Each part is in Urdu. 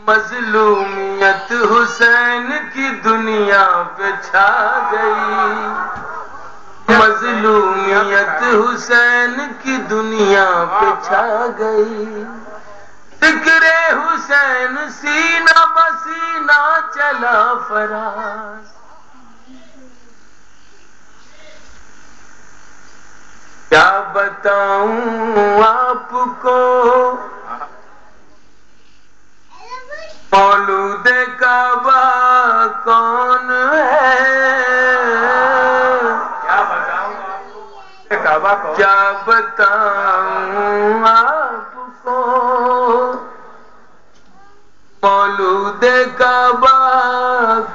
مظلومیت حسین کی دنیا پہ چھا گئی، مظلومیت حسین کی دنیا پہ چھا گئی، ذکر حسین سینہ بسینہ چلا فراز، کیا بتاؤں آپ کو مولود کعبہ کون ہے، کیا بتاؤں آپ کو کعبہ کون، کیا بتاؤں آپ کو مولود کعبہ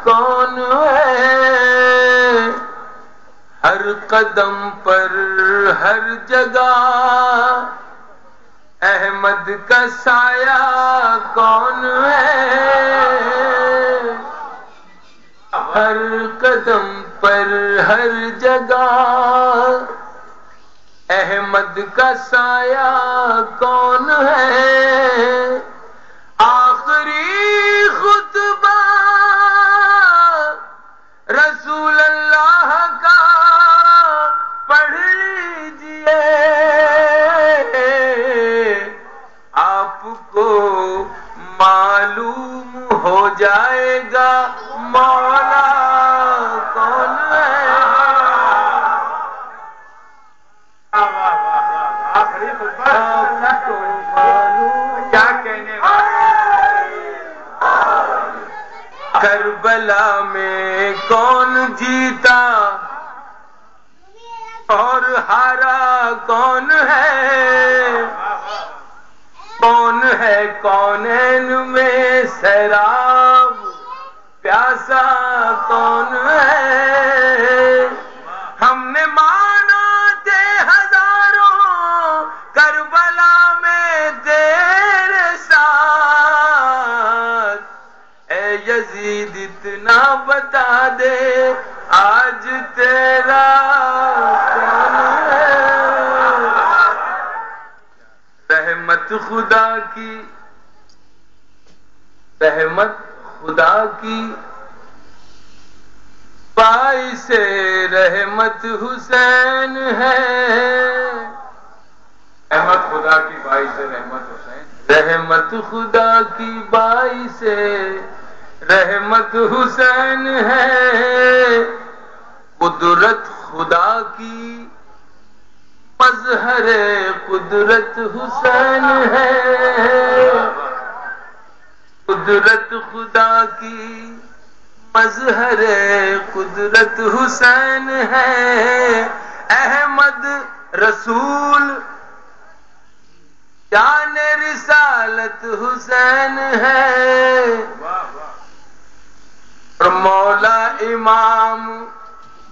کون ہے، ہر قدم پر ہر جگہ احمد کا سایہ کون ہے، ہر قدم پر ہر جگہ احمد کا سایہ کون ہے، آخری خطبہ رسول اللہ کا پڑھ لیجئے، آپ کو معلوم ہو جائے گا مولا کون ہے، آخری خطبہ آپ کو معلوم کیا کہنے والے، کربلا میں کون جیتا اور ہارا کون ہے، کون ہے کونین میں سیراب پیاسا کون ہے، ہم نے مانا تھے ہزاروں کربلا میں تیرے ساتھ، اے یزید اتنا بتا دے آج تیرا کون ہے، رحمت خدا کی، رحمت خدا کی باعث رحمت حسین ہے، رحمت خدا کی باعث رحمت حسین، رحمت خدا کی باعث رحمت حسین ہے، قدرت خدا کی مظہر قدرت حسین ہے، قدرت خدا کی مظہر قدرت حسین ہے، احمد رسول جان رسالت حسین ہے، اور مولا امام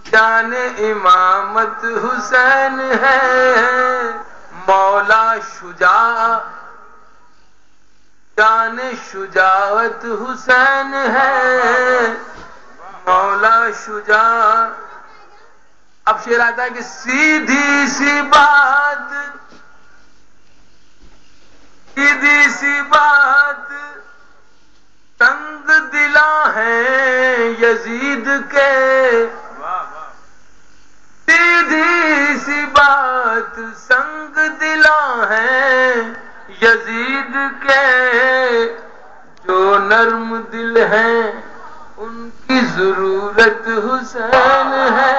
جان امامت حسین ہے، مولا شجاع جان شجاعت حسین ہے، مولا شجاع۔ اب شعر آتا ہے کہ سیدھی سی بات، سیدھی سی بات تنگ دلا ہیں یزید کے، سیدھی سی بات سنگ دلا ہیں یزید کے، جو نرم دل ہیں ان کی ضرورت حسین ہے،